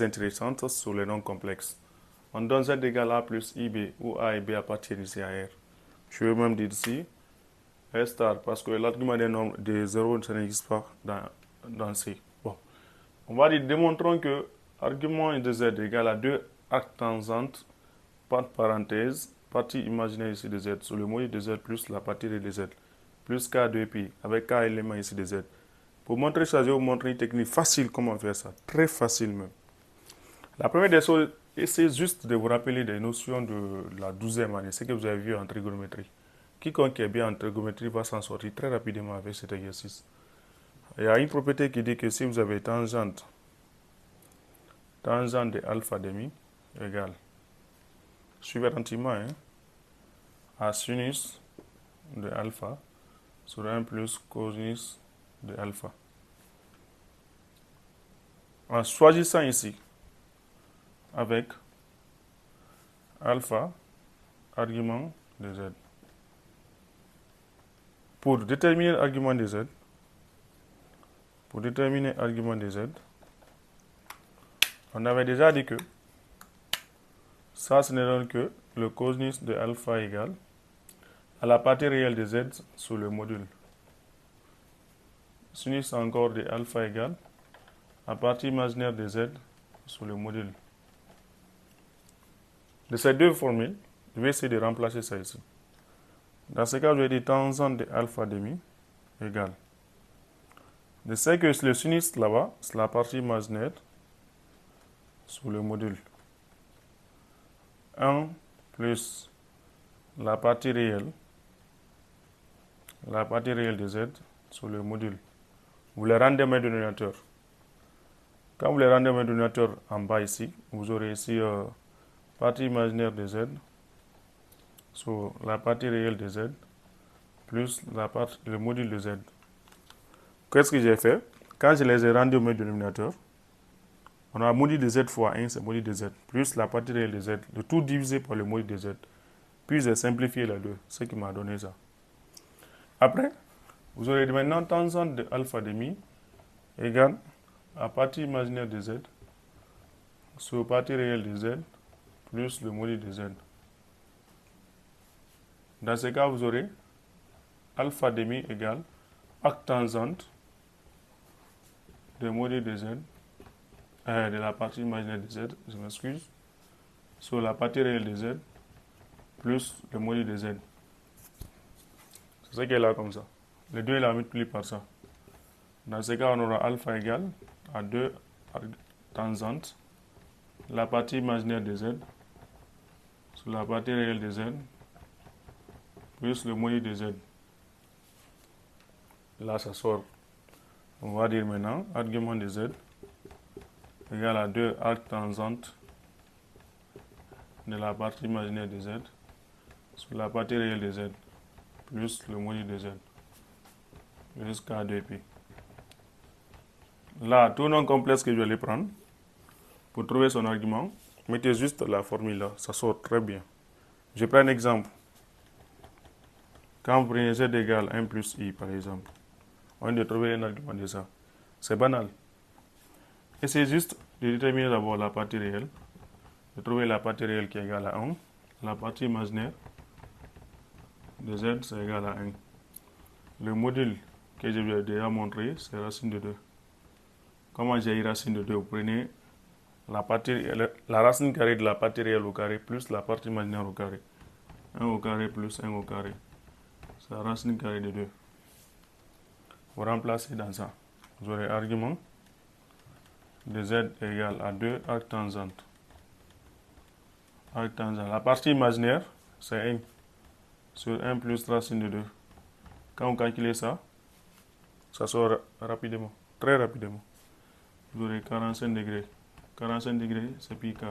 intéressante sur les nombres complexes. On donne z égale a plus ib, où a et b appartiennent ici à R. Je vais même dire ici R star, parce que l'argument des nombres des zéros, ça n'existe pas dans C. Bon. On va dire, démontrons que argument de z égale à 2 arcs tangentes, par parenthèse, partie imaginaire ici de z, sur le module de z plus la partie de z, plus k de pi, avec k éléments ici de z. Pour montrer ça, je vais vous montrer une technique facile, comment faire ça. Très facile même. La première des choses, essayez juste de vous rappeler des notions de la 12e année, ce que vous avez vu en trigonométrie. Quiconque est bien en trigonométrie va s'en sortir très rapidement avec cet exercice. Il y a une propriété qui dit que si vous avez tangente de alpha demi égale, suivez attentivement, à sinus de alpha sur 1 plus cosinus de alpha. En choisissant ici avec alpha, argument de z. Pour déterminer l'argument de z, on avait déjà dit que ça, ce n'est donc que le cosinus de alpha égale à la partie réelle de z sur le module. Sinus encore de alpha égale à partie imaginaire de z sur le module. De ces deux formules, je vais essayer de remplacer ça ici. Dans ce cas, je vais dire tangente de alpha demi égale. Je sais que le sinus là-bas, c'est la partie imaginaire sur le module. 1 plus la partie réelle de z sur le module. Vous les rendez mes dénominateurs. Quand vous les rendez mes dénominateurs en bas ici, vous aurez ici partie imaginaire de z sur la partie réelle de z plus le module de z. Qu'est-ce que j'ai fait? Quand je les ai rendus au dénominateur, on a module de z fois 1, c'est module de z, plus la partie réelle de z, le tout divisé par le module de z. Puis j'ai simplifié les deux, ce qui m'a donné ça. Après, vous aurez maintenant tangente de alpha demi égale à partie imaginaire de z sur partie réelle de z plus le module de z. Dans ce cas, vous aurez alpha demi égale arc tangente de module de z, de la partie imaginaire de z, je m'excuse, sur la partie réelle de z plus le module de z. C'est ce qui est là comme ça. Le 2 est là multiplié par ça. Dans ce cas, on aura alpha égale à 2 tangente la partie imaginaire de z sur la partie réelle de z plus le module de z. Là, ça sort. On va dire maintenant, argument de z égale à 2 arc tangente de la partie imaginaire de z sur la partie réelle de z plus le module de z jusqu'à 2pi. Là, tout nom complexe que je vais les prendre pour trouver son argument, mettez juste la formule là, ça sort très bien. Je prends un exemple. Quand vous prenez z égale 1 plus i par exemple, on vient de trouver un argument de ça. C'est banal. Essayez juste de déterminer d'abord la partie réelle, de trouver la partie réelle qui est égale à 1, la partie imaginaire de z c'est égal à 1. Le module que je vous ai déjà montré, c'est racine de 2. Comment j'ai eu racine de 2? Vous prenez la racine carrée de la partie réelle au carré plus la partie imaginaire au carré. 1 au carré plus 1 au carré. C'est la racine carrée de 2. Vous remplacez dans ça. Vous aurez argument de z égale à 2 arc tangente. La partie imaginaire, c'est 1 sur 1 plus racine de 2. Quand vous calculez ça, ça sort rapidement, très rapidement. Vous aurez 45 degrés. 45 degrés, c'est pi k.